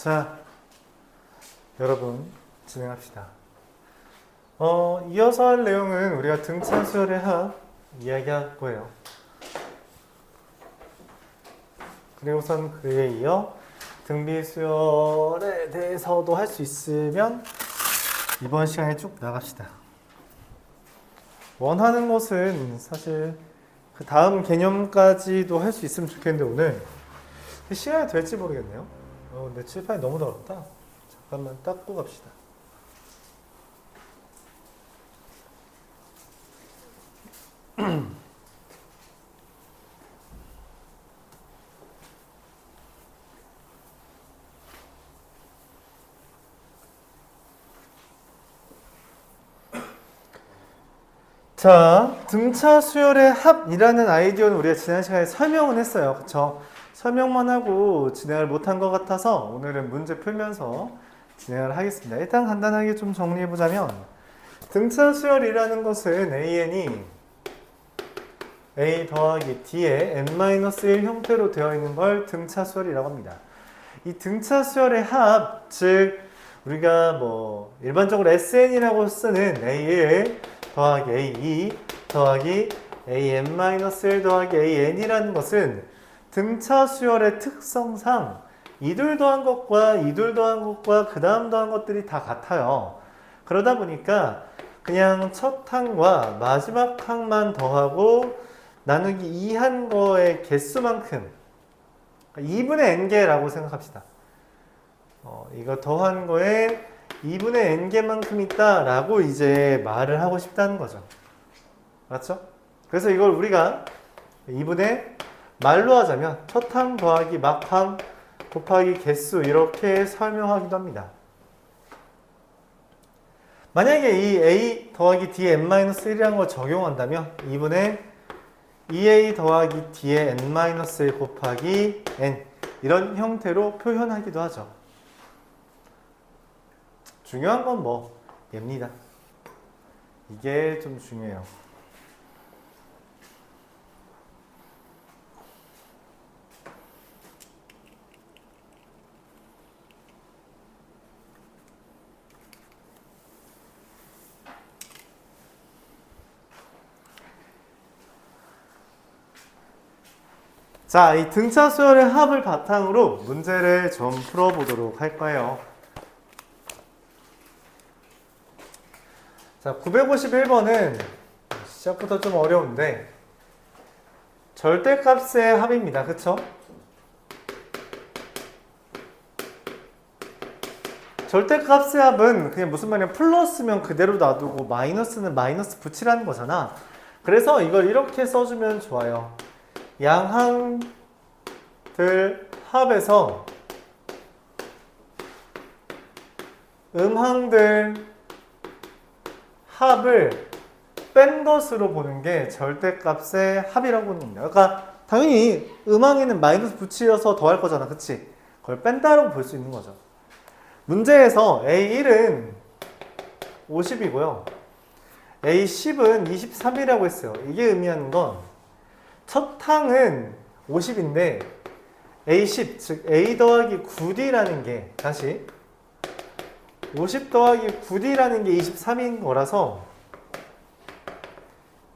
자, 여러분 진행합시다. 이어서 할 내용은 우리가 등차 수열의 합 이야기할 거예요. 그리고선 그에 이어 등비 수열에 대해서도 할 수 있으면 이번 시간에 쭉 나갑시다. 원하는 것은 사실 그 다음 개념까지도 할 수 있으면 좋겠는데 오늘 시간이 될지 모르겠네요. 근데 칠판이 너무 더럽다. 잠깐만 닦고 갑시다. 자, 등차 수열의 합이라는 아이디어는 우리가 지난 시간에 설명은 했어요. 그쵸? 설명만 하고 진행을 못한 것 같아서 오늘은 문제 풀면서 진행을 하겠습니다. 일단 간단하게 좀 정리해보자면 등차 수열이라는 것은 AN이 A 더하기 D의 N-1 형태로 되어 있는 걸 등차 수열이라고 합니다. 이 등차 수열의 합, 즉 우리가 일반적으로 SN이라고 쓰는 A1 더하기 A2 더하기 AN-1 더하기 AN이라는 것은 등차 수열의 특성상 이둘 더한 것과 이둘 더한 것과 그 다음 더한 것들이 다 같아요. 그러다 보니까 그냥 첫 항과 마지막 항만 더하고 나누기 2한 거의 개수만큼 2분의 n개라고 생각합시다. 이거 더한 거에 2분의 n개만큼 있다라고 이제 말을 하고 싶다는 거죠. 맞죠? 그래서 이걸 우리가 2분의 말로 하자면 첫 항 더하기 막항 곱하기 개수 이렇게 설명하기도 합니다. 만약에 이 A 더하기 D의 N-1이라는 걸 적용한다면 2분의 2A 더하기 D의 N-1 곱하기 N 이런 형태로 표현하기도 하죠. 중요한 건 얘입니다. 이게 좀 중요해요. 자, 이 등차 수열의 합을 바탕으로 문제를 좀 풀어보도록 할 거예요. 자, 951번은 시작부터 좀 어려운데 절대값의 합입니다. 그쵸? 절대값의 합은 그냥 무슨 말이냐, 플러스면 그대로 놔두고 마이너스는 마이너스 붙이라는 거잖아. 그래서 이걸 이렇게 써주면 좋아요. 양항들 합에서 음항들 합을 뺀 것으로 보는 게 절대값의 합이라고 보는 겁니다. 그러니까 당연히 음항에는 마이너스 붙이어서 더할 거잖아. 그치? 그걸 뺀다라고 볼 수 있는 거죠. 문제에서 A1은 50이고요. A10은 23이라고 했어요. 이게 의미하는 건 첫 항은 50인데 A10, 즉 A 더하기 9D라는 게 다시 50 더하기 9D라는 게 23인 거라서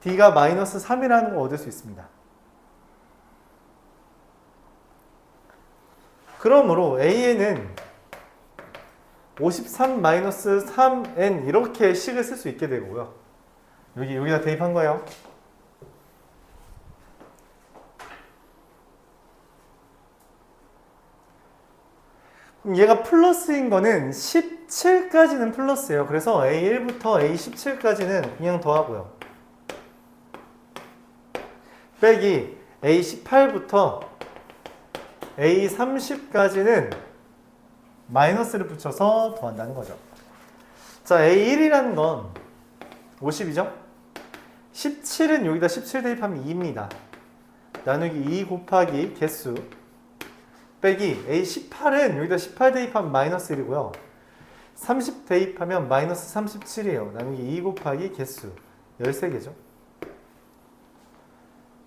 D가 마이너스 3이라는 걸 얻을 수 있습니다. 그러므로 AN은 53 마이너스 3N 이렇게 식을 쓸 수 있게 되고요. 여기다 대입한 거예요. 그럼 얘가 플러스인 거는 17까지는 플러스예요. 그래서 A1부터 A17까지는 그냥 더하고요. 빼기 A18부터 A30까지는 마이너스를 붙여서 더한다는 거죠. 자, A1이라는 건 50이죠? 17은 여기다 17 대입하면 2입니다. 나누기 2 곱하기 개수 빼기 A18은 여기다 18 대입하면 마이너스 1이고요. 30 대입하면 마이너스 37이에요. 나누기 2 곱하기 개수 13개죠.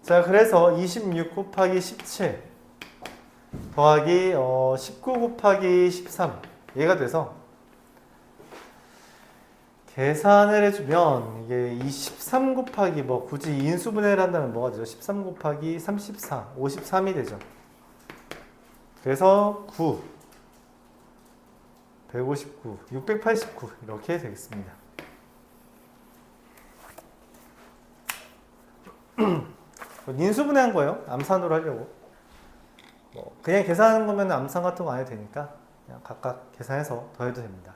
자, 그래서 26 곱하기 17 더하기 19 곱하기 13 얘가 돼서 계산을 해주면 이게 이 13 곱하기 뭐 굳이 인수분해를 한다면 뭐가 되죠? 13 곱하기 34, 53이 되죠. 그래서 9, 159, 689 이렇게 되겠습니다. 인수분해한 거예요. 암산으로 하려고. 뭐 그냥 계산하는 거면 암산 같은 거 안 해도 되니까 그냥 각각 계산해서 더해도 됩니다.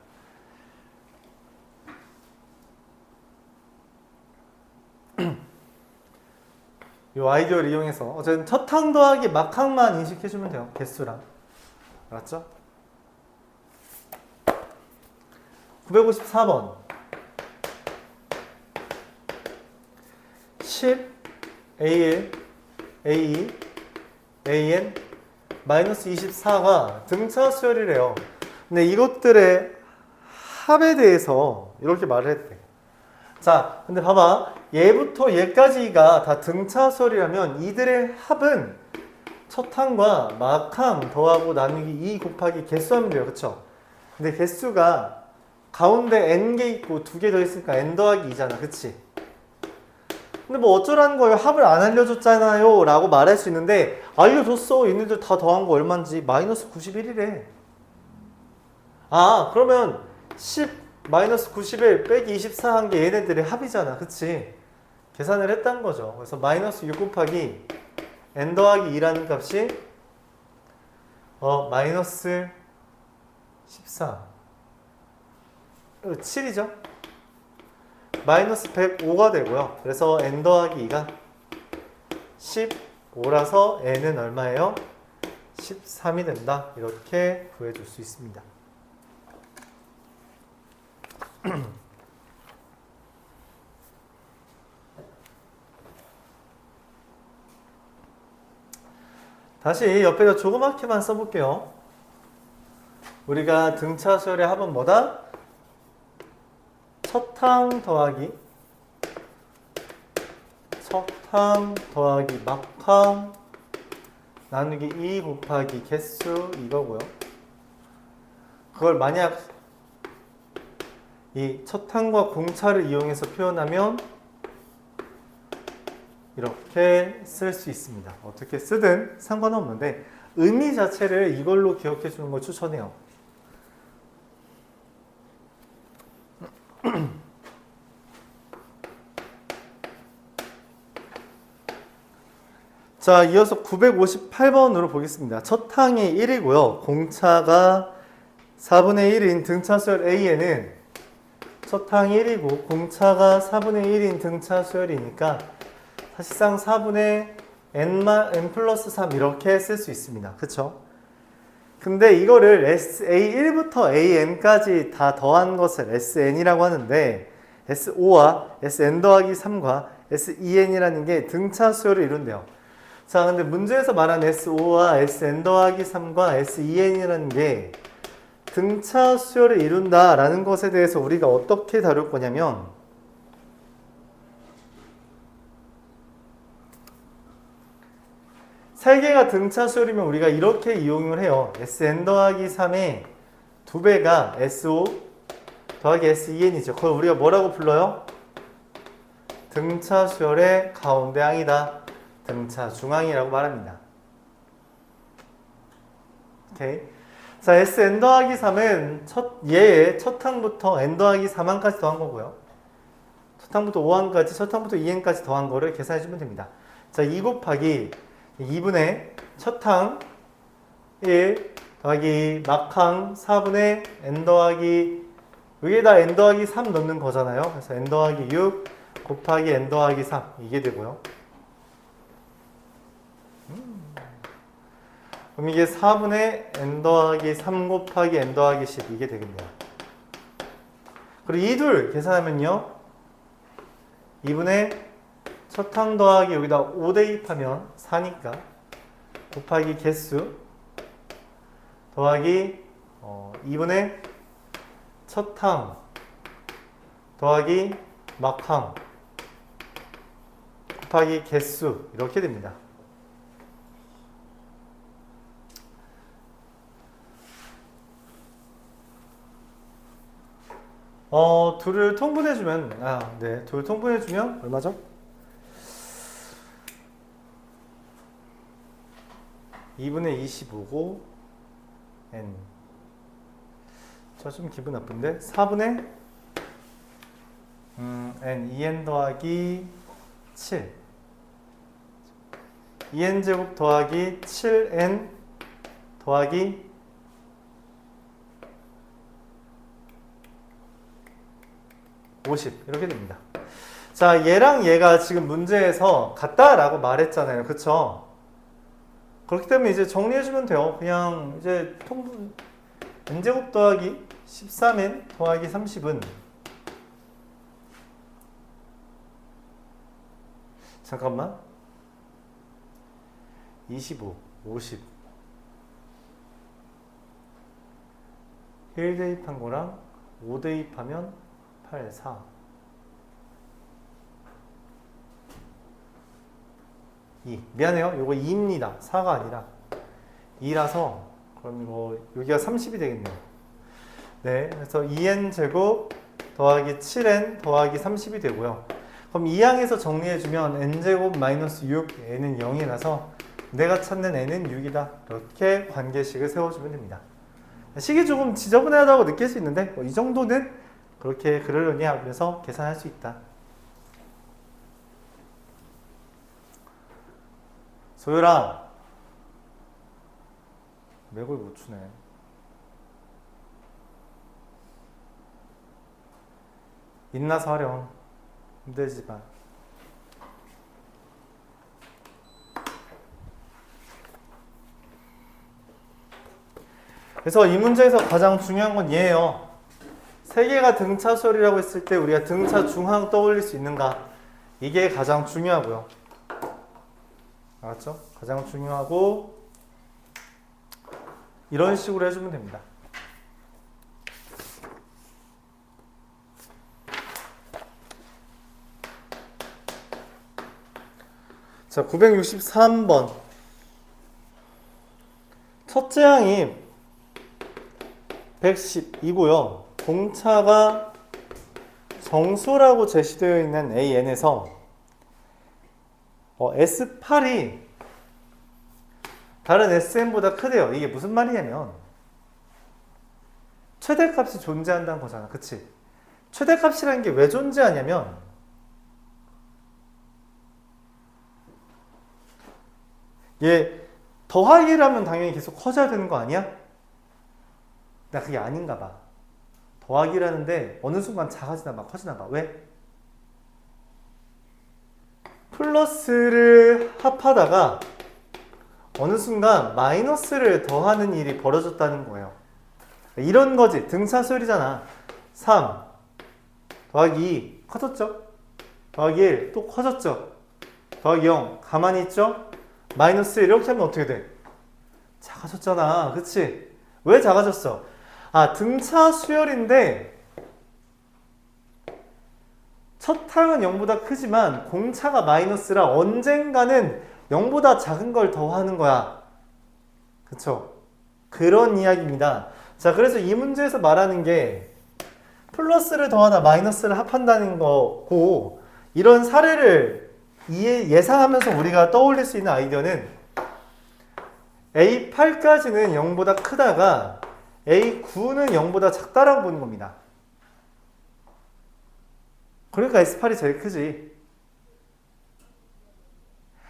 이 아이디어를 이용해서 어쨌든 첫 항 더하기 막 항만 인식해주면 돼요. 개수랑. 알았죠? 954번 10 A1 A2 AN 마이너스 24가 등차 수열이래요. 근데 이것들의 합에 대해서 이렇게 말을 했대. 자, 근데 봐봐. 얘부터 얘까지가 다 등차 수열이라면 이들의 합은 첫 항과 막 항 더하고 나누기 2 곱하기 개수하면 돼요. 그쵸? 근데 개수가 가운데 n개 있고 2개 더 있으니까 n 더하기 2잖아. 그치? 근데 뭐 어쩌라는 거예요? 합을 안 알려줬잖아요 라고 말할 수 있는데 알려줬어. 얘네들 다 더한 거 얼만지 마이너스 91이래. 아, 그러면 10 마이너스 91 빼기 24 한 게 얘네들의 합이잖아. 그치? 계산을 했다는 거죠. 그래서 마이너스 6 곱하기 n 더하기 2라는 값이 마이너스 14 7이죠. 마이너스 105가 되고요. 그래서 n 더하기 2가 15라서 n은 얼마예요? 13이 된다. 이렇게 구해줄 수 있습니다. 다시 옆에다 조그맣게만 써볼게요. 우리가 등차 수열의 합은 뭐다? 첫 항 더하기 막항 나누기 2 곱하기 개수 이거고요. 그걸 만약 이 첫 항과 공차를 이용해서 표현하면 이렇게 쓸 수 있습니다. 어떻게 쓰든 상관은 없는데 의미 자체를 이걸로 기억해 주는 걸 추천해요. 자, 이어서 958번으로 보겠습니다. 첫 항이 1이고요. 공차가 4분의 1인 등차수열 A에는 첫 항이 1이고 공차가 4분의 1인 등차수열이니까 사실상 4분의 n 플러스 3 이렇게 쓸 수 있습니다. 그쵸? 근데 이거를 A1부터 AN까지 다 더한 것을 SN이라고 하는데 SO와 SN 더하기 3과 SEN이라는 게 등차 수열을 이룬대요. 자, 근데 문제에서 말한 SO와 SN 더하기 3과 SEN이라는 게 등차 수열을 이룬다라는 것에 대해서 우리가 어떻게 다룰 거냐면 세 개가 등차 수열이면 우리가 이렇게 이용을 해요. SN 더하기 3의 2배가 SO 더하기 SEN이죠. 그걸 우리가 뭐라고 불러요? 등차 수열의 가운데 항이다. 등차 중항이라고 말합니다. 오케이. 자, SN 더하기 3은 얘의 첫 항부터 N 더하기 3항까지 더한 거고요. 첫 항부터 5항까지, 첫 항부터 2항까지 더한 거를 계산해주면 됩니다. 자, 2 곱하기 2분의 첫 항 1 더하기 막항 4분의 n 더하기 여기에다 n 더하기 3 넣는 거잖아요. 그래서 n 더하기 6 곱하기 n 더하기 3 이게 되고요. 그럼 이게 4분의 n 더하기 3 곱하기 n 더하기 10 이게 되겠네요. 그리고 이 둘 계산하면요. 2분의 첫 항 더하기 여기다 5 대입하면 4니까 곱하기 개수 더하기 2분의 첫 항 더하기 막항 곱하기 개수 이렇게 됩니다. 둘을 통분해주면, 네, 둘 통분해주면 얼마죠? (2분의 25고) n. 저 좀 기분 나쁜데? 4분의 n 2n 더하기 7. 2n 제곱 더하기 7n 더하기 50 이렇게 됩니다. 자, 얘랑 얘가 지금 문제에서 같다라고 말했잖아요. 그쵸? 그렇기 때문에 이제 정리해주면 돼요. 그냥 이제 통분 n제곱 더하기 13n 더하기 30은 잠깐만 25, 50 1 대입한 거랑 5 대입하면 8, 4 2 미안해요. 요거 2입니다. 4가 아니라 2라서 그럼 이거 여기가 30이 되겠네요. 네, 그래서 2n 제곱 더하기 7n 더하기 30이 되고요. 그럼 이 항에서 정리해주면 n제곱 마이너스 6, n은 0이라서 내가 찾는 n은 6이다. 이렇게 관계식을 세워주면 됩니다. 식이 조금 지저분하다고 느낄 수 있는데 이 정도는 그렇게 그러려니 하면서 계산할 수 있다. 소율아, 맥을 못 추네. 인나서 하렴. 힘들지 마. 그래서 이 문제에서 가장 중요한 건 얘예요. 세 개가 등차 수열이라고 했을 때 우리가 등차 중항 떠올릴 수 있는가? 이게 가장 중요하고요. 알았죠? 가장 중요하고 이런 식으로 해주면 됩니다. 자, 963번. 첫째 항이 110이고요. 공차가 정수라고 제시되어 있는 AN에서 S8이 다른 SN보다 크대요. 이게 무슨 말이냐면 최대값이 존재한다는 거잖아. 그치? 최대값이라는 게 왜 존재하냐면 얘 더하기라면 당연히 계속 커져야 되는 거 아니야? 나 그게 아닌가 봐. 더하기라는데 어느 순간 작아지나 봐, 커지나 봐. 왜? 플러스를 합하다가 어느 순간 마이너스를 더하는 일이 벌어졌다는 거예요. 이런 거지. 등차 수열이잖아. 3 더하기 2 커졌죠? 더하기 1 또 커졌죠? 더하기 0 가만히 있죠? 마이너스 1 이렇게 하면 어떻게 돼? 작아졌잖아. 그치? 왜 작아졌어? 등차 수열인데 첫 항은 0보다 크지만 공차가 마이너스라 언젠가는 0보다 작은 걸 더하는 거야. 그쵸? 그런 이야기입니다. 자, 그래서 이 문제에서 말하는 게 플러스를 더하다 마이너스를 합한다는 거고, 이런 사례를 예상하면서 우리가 떠올릴 수 있는 아이디어는 A8까지는 0보다 크다가 A9는 0보다 작다라고 보는 겁니다. 그러니까 S8이 제일 크지.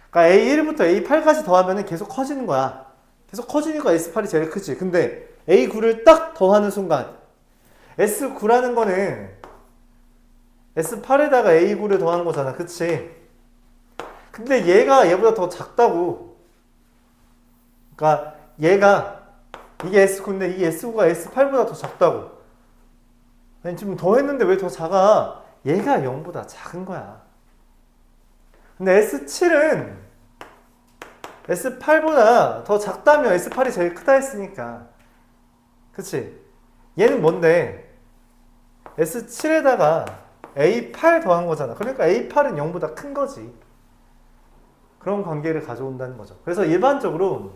그러니까 A1부터 A8까지 더하면 계속 커지는 거야. 계속 커지니까 S8이 제일 크지. 근데 A9를 딱 더하는 순간 S9라는 거는 S8에다가 A9를 더하는 거잖아. 그치? 근데 얘가 얘보다 더 작다고. 그러니까 얘가 이게 S9인데 이 S9가 S8보다 더 작다고. 아니, 지금 더 했는데 왜 더 작아? 얘가 0보다 작은 거야. 근데 S7은 S8보다 더 작다면 S8이 제일 크다 했으니까. 그치? 얘는 뭔데? S7에다가 A8 더한 거잖아. 그러니까 A8은 0보다 큰 거지. 그런 관계를 가져온다는 거죠. 그래서 일반적으로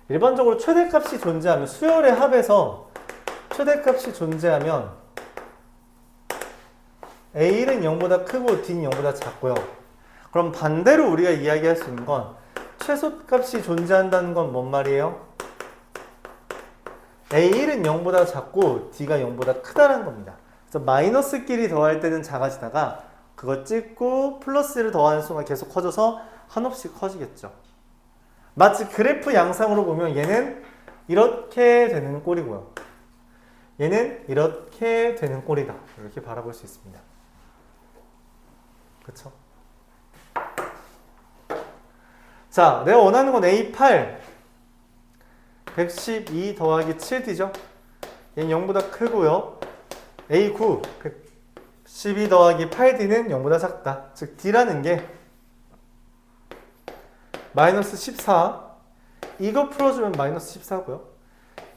일반적으로 최대값이 존재하면 수열의 합에서 최대값이 존재하면 A는 0보다 크고 D는 0보다 작고요. 그럼 반대로 우리가 이야기할 수 있는 건 최소값이 존재한다는 건 뭔 말이에요? A1은 0보다 작고 D가 0보다 크다는 겁니다. 그래서 마이너스끼리 더할 때는 작아지다가 그거 찍고 플러스를 더하는 순간 계속 커져서 한없이 커지겠죠. 마치 그래프 양상으로 보면 얘는 이렇게 되는 꼴이고요. 얘는 이렇게 되는 꼴이다. 이렇게 바라볼 수 있습니다. 그쵸? 자, 내가 원하는 건 A8 112 더하기 7D죠? 얘는 0보다 크고요. A9 112 더하기 8D는 0보다 작다. 즉 D라는 게 마이너스 14 이거 풀어주면 마이너스 14고요.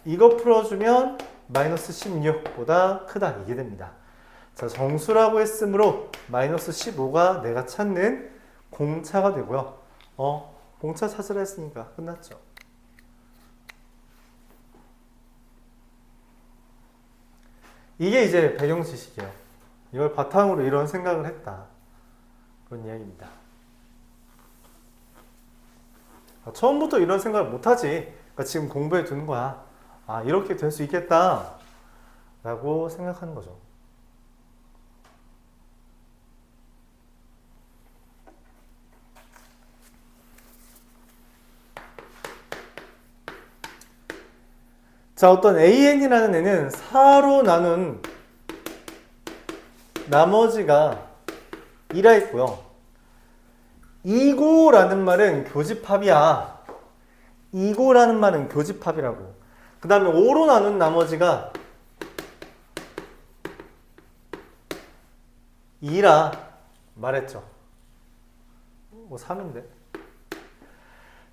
이거 풀어주면 마이너스 16보다 크다. 이게 됩니다. 자, 정수라고 했으므로 마이너스 15가 내가 찾는 공차가 되고요. 공차 찾으라 했으니까 끝났죠. 이게 이제 배경 지식이에요. 이걸 바탕으로 이런 생각을 했다. 그런 이야기입니다. 처음부터 이런 생각을 못하지. 그러니까 지금 공부해 두는 거야. 아, 이렇게 될 수 있겠다. 라고 생각하는 거죠. 자, 어떤 AN이라는 애는 4로 나눈 나머지가 2라 했고요. 2고라는 말은 교집합이야. 2고라는 말은 교집합이라고. 그 다음에 5로 나눈 나머지가 2라 말했죠. 3인데.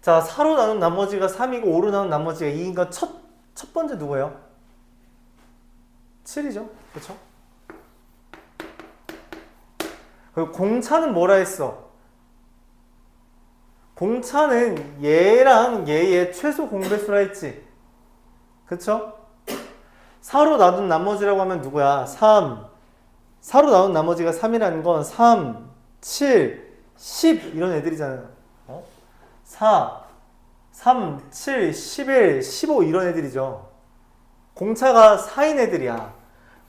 자, 4로 나눈 나머지가 3이고 5로 나눈 나머지가 2인가 첫 번째 누구예요? 7이죠. 그쵸? 그리고 공차는 뭐라 했어? 공차는 얘랑 얘의 최소 공배수라 했지. 그쵸? 4로 나눈 나머지라고 하면 누구야? 3. 4로 나눈 나머지가 3이라는 건 3, 7, 10 이런 애들이잖아요. 4, 3, 7, 11, 15 이런 애들이죠. 공차가 4인 애들이야.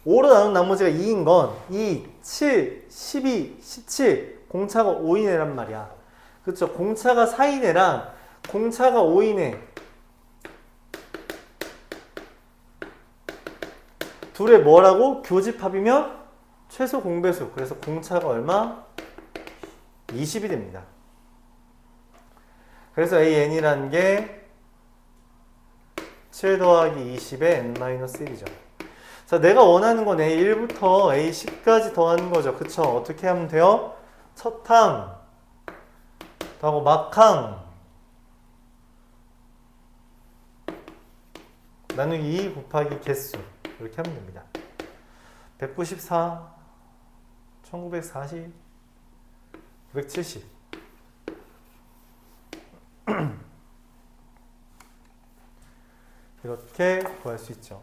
5로 나눈 나머지가 2인 건 2, 7, 12, 17 공차가 5인 애란 말이야. 그렇죠? 공차가 4인 애랑 공차가 5인 애 둘의 뭐라고? 교집합이면 최소 공배수. 그래서 공차가 얼마? 20이 됩니다. 그래서 AN이라는 게 7 더하기 20의 N-1이죠. 자, 내가 원하는 건 A1부터 A10까지 더하는 거죠. 그쵸? 어떻게 하면 돼요? 첫 항 더하고 막항 나누기 2 곱하기 개수 이렇게 하면 됩니다. 194, 1940, 970 이렇게 구할 수 있죠.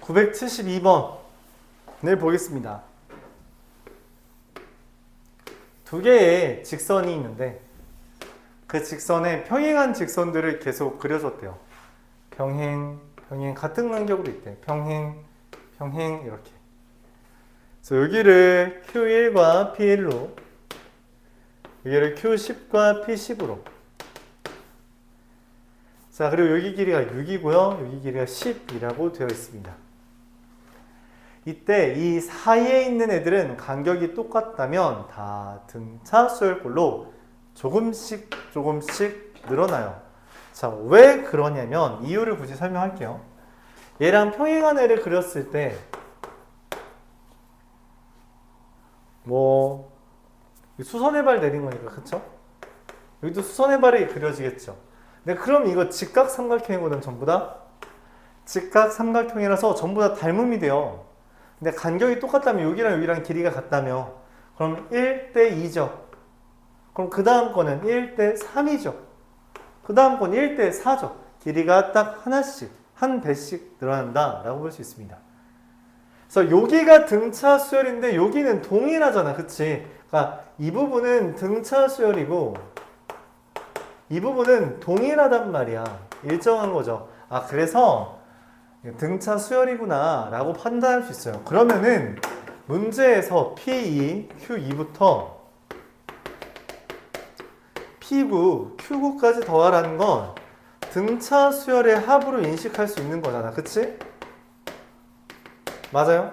(972번을) 보겠습니다. 두 개의 직선이 있는데 그 직선에 평행한 직선들을 계속 그려줬대요. 평행, 평행 같은 간격으로 있대. 평행, 평행 이렇게. 그래서 여기를 Q1과 P1로 여기를 Q10과 P10으로 자, 그리고 여기 길이가 6이고요. 여기 길이가 10이라고 되어 있습니다. 이때 이 사이에 있는 애들은 간격이 똑같다면 다 등차 수열꼴로 조금씩 늘어나요. 자, 왜 그러냐면 이유를 굳이 설명할게요. 얘랑 평행한 애를 그렸을 때 뭐 수선의 발 내린 거니까, 그쵸? 여기도 수선의 발이 그려지겠죠. 근데 그럼 이거 직각삼각형이거든. 전부 다 직각삼각형이라서 전부 다 닮음이 돼요. 근데 간격이 똑같다면 여기랑 여기랑 길이가 같다며 그럼 1대 2죠. 그럼 그 다음 거는 1대 3이죠. 그 다음 건 1대 4죠. 길이가 딱 하나씩, 한 배씩 늘어난다 라고 볼 수 있습니다. 그래서 여기가 등차 수열인데 여기는 동일하잖아. 그치? 그러니까 이 부분은 등차 수열이고 이 부분은 동일하단 말이야. 일정한 거죠. 아, 그래서 등차 수열이구나 라고 판단할 수 있어요. 그러면은 문제에서 P2, Q2부터 P9, Q9까지 더하라는 건 등차 수열의 합으로 인식할 수 있는 거잖아. 그치? 맞아요?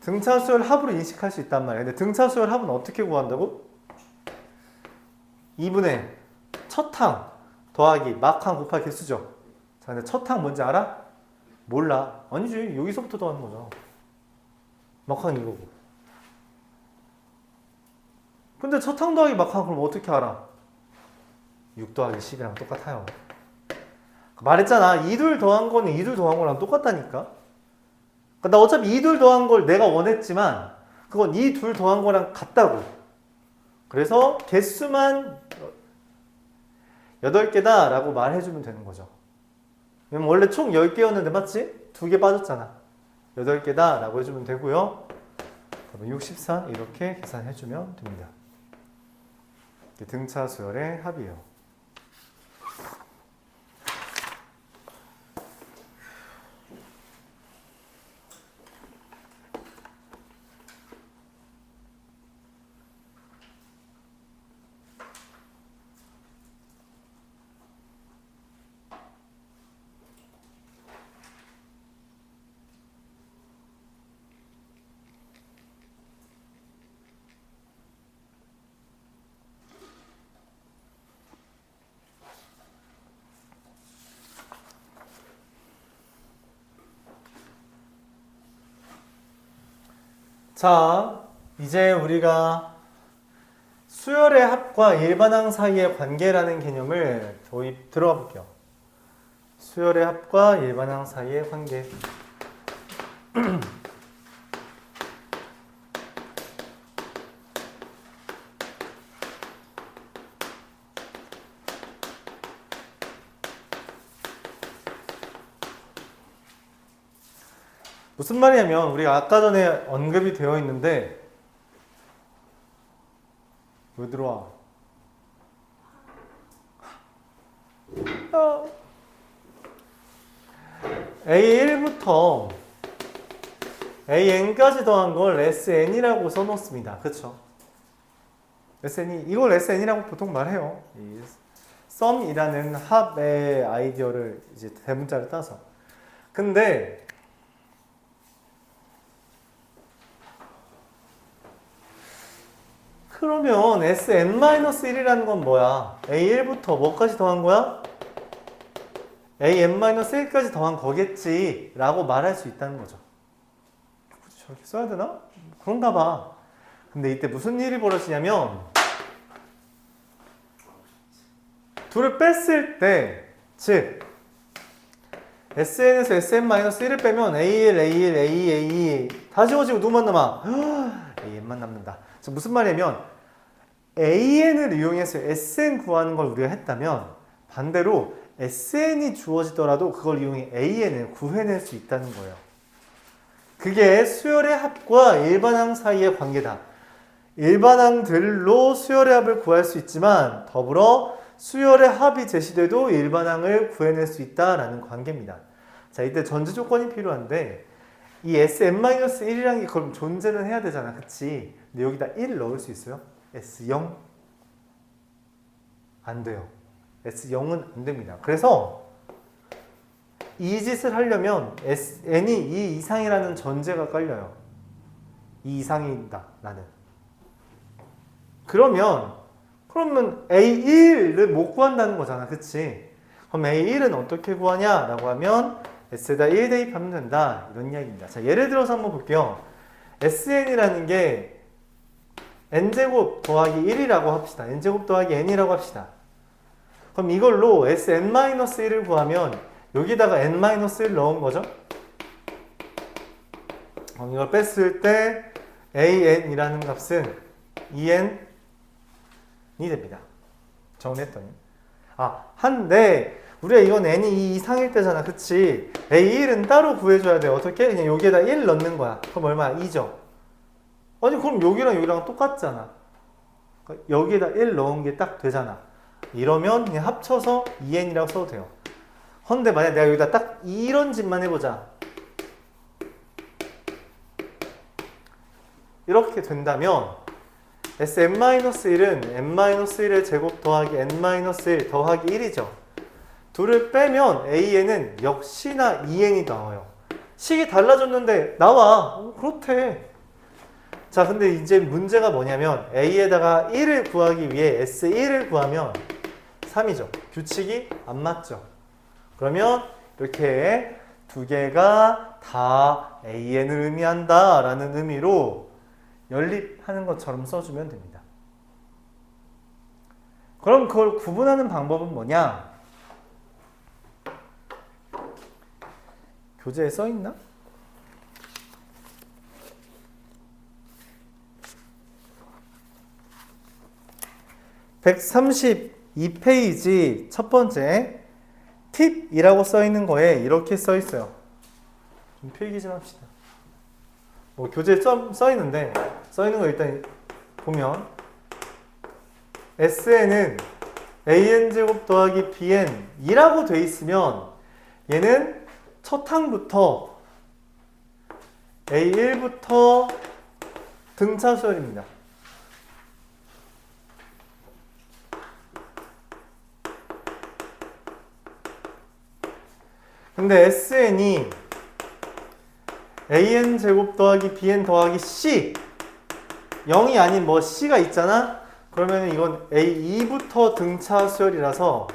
등차 수열 합으로 인식할 수 있단 말이야. 근데 등차 수열 합은 어떻게 구한다고? 2분의 첫 항 더하기 막항 곱하기 개수죠. 자, 근데 첫 항 뭔지 알아? 몰라. 아니지. 여기서부터 더하는 거죠. 막항 이거고. 근데 첫 항 더하기 막항 그럼 어떻게 알아? 6 더하기 10이랑 똑같아요. 말했잖아. 2둘 더한 거는 2둘 더한 거랑 똑같다니까. 그러니까 나 어차피 2둘 더한 걸 내가 원했지만 그건 2둘 더한 거랑 같다고. 그래서 개수만 8개다 라고 말해주면 되는 거죠. 왜냐면 원래 총 10개였는데 맞지? 2개 빠졌잖아. 8개다 라고 해주면 되고요. 63 이렇게 계산해주면 됩니다. 등차 수열의 합이에요. 자, 이제 우리가 수열의 합과 일반항 사이의 관계라는 개념을 들어가 볼게요. 수열의 합과 일반항 사이의 관계. 무슨 말이냐면 우리가 아까 전에 언급이 되어 있는데 왜 들어와? A1부터 AN까지 더한 걸 SN이라고 써놓습니다. 그쵸? SN이, 이걸 SN이라고 보통 말해요. 이 썸이라는 합의 아이디어를 이제 대문자를 따서. 근데 그러면 Sn-1이라는 건 뭐야? A1부터 뭐까지 더한 거야? An-1까지 더한 거겠지 라고 말할 수 있다는 거죠. 굳이 저렇게 써야 되나? 그런가 봐. 근데 이때 무슨 일이 벌어지냐면 둘을 뺐을 때, 즉 Sn에서 Sn-1을 빼면 A1, A1, A2, A2 다 지워지고 누구만 남아? AN만 남는다. 무슨 말이냐면 AN을 이용해서 SN 구하는 걸 우리가 했다면 반대로 SN이 주어지더라도 그걸 이용해 AN을 구해낼 수 있다는 거예요. 그게 수열의 합과 일반항 사이의 관계다. 일반항들로 수열의 합을 구할 수 있지만 더불어 수열의 합이 제시돼도 일반항을 구해낼 수 있다라는 관계입니다. 자, 이때 전제 조건이 필요한데 이 Sn-1이라는 게 그럼 존재는 해야 되잖아. 그치? 근데 여기다 1 넣을 수 있어요? S0? 안 돼요. S0은 안 됩니다. 그래서 이 짓을 하려면 n이 2 이상이라는 전제가 깔려요. 2 이상이다, 나는. 그러면 A1을 못 구한다는 거잖아. 그치? 그럼 A1은 어떻게 구하냐? 라고 하면 S에다 1 대입하면 된다. 이런 이야기입니다. 자, 예를 들어서 한번 볼게요. SN이라는 게 n제곱 더하기 1이라고 합시다. n제곱 더하기 n이라고 합시다. 그럼 이걸로 Sn-1을 구하면 여기다가 n-1 넣은 거죠? 그럼 이걸 뺐을 때 an이라는 값은 2n이 됩니다. 정리했더니. 한데 우리가 이건 n이 2 이상일 때잖아. 그치? a1은 따로 구해줘야 돼. 어떻게? 그냥 여기에다 1 넣는 거야. 그럼 얼마야? 2죠? 아니 그럼 여기랑 여기랑 똑같잖아. 여기에다 1 넣은 게 딱 되잖아. 이러면 그냥 합쳐서 2n이라고 써도 돼요. 근데 만약 내가 여기다 딱 이런 짓만 해보자. 이렇게 된다면 Sn-1은 n-1의 제곱 더하기 n-1 더하기 1이죠. 둘을 빼면 an은 역시나 2n이 나와요. 식이 달라졌는데 나와. 그렇대. 자, 근데 이제 문제가 뭐냐면 a에다가 1을 구하기 위해 S1을 구하면 3이죠. 규칙이 안 맞죠. 그러면 이렇게 두 개가 다 an을 의미한다 라는 의미로 연립하는 것처럼 써주면 됩니다. 그럼 그걸 구분하는 방법은 뭐냐? 교재에 써있나? (132페이지) 첫 번째 팁이라고 써있는 거에 이렇게 써있어요. 좀 필기 좀 합시다. 뭐 교재에 써있는데 써있는 거 일단 보면 Sn은 an제곱 더하기 bn이라고 돼 있으면 얘는 첫 항부터 A1부터 등차수열입니다. 근데 SN이 AN제곱 더하기 BN 더하기 C 0이 아닌 뭐 C가 있잖아? 그러면 이건 A2부터 등차수열이라서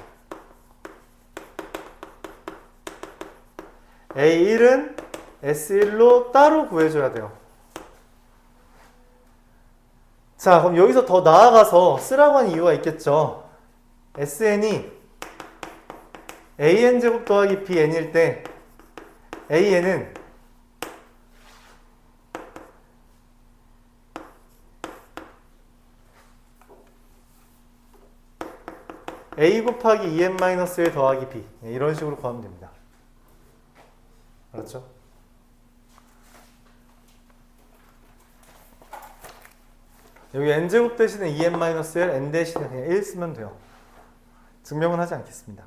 A1은 S1로 따로 구해줘야 돼요. 자, 그럼 여기서 더 나아가서 쓰라고 하는 이유가 있겠죠. SN이 AN제곱 더하기 BN일 때 AN은 A 곱하기 2n-1 더하기 B 이런 식으로 구하면 됩니다. 그렇죠? 여기 n제곱 대신에 2n-1, n 대신에 그냥 1 쓰면 돼요. 증명은 하지 않겠습니다.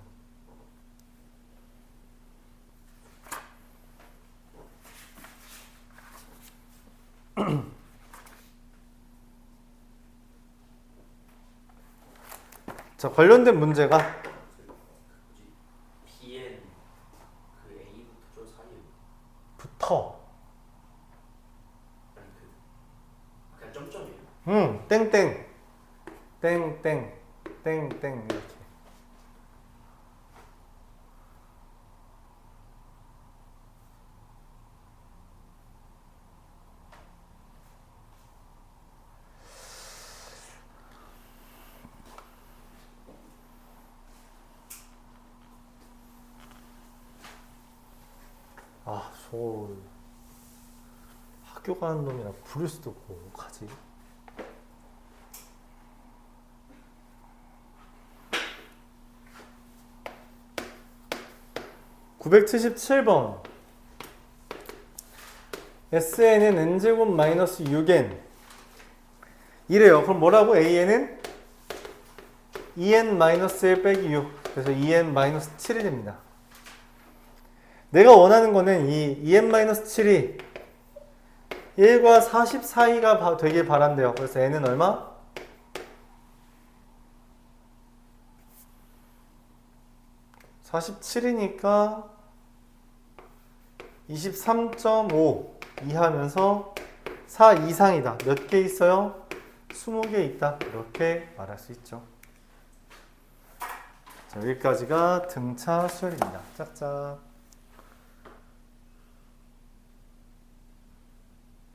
자, 관련된 문제가 BN 그 A부터 저 사이에 부터 아니 그냥 점점이에요. 땡땡 땡땡 땡땡 이렇게. 저 학교 가는 놈이라 부를 수도 없고 어떡하지? (977번) SN은 n제곱 마이너스 6n 이래요. 그럼 뭐라고? AN은 2n-1 빼기 6 그래서 2n-7이 됩니다. 내가 원하는 거는 이 2n-7이 1과 40 사이가 되길 바란대요. 그래서 n은 얼마? 47이니까 23.5 이하면서 4 이상이다. 몇 개 있어요? 20개 있다. 이렇게 말할 수 있죠. 자, 여기까지가 등차 수열입니다. 짝짝.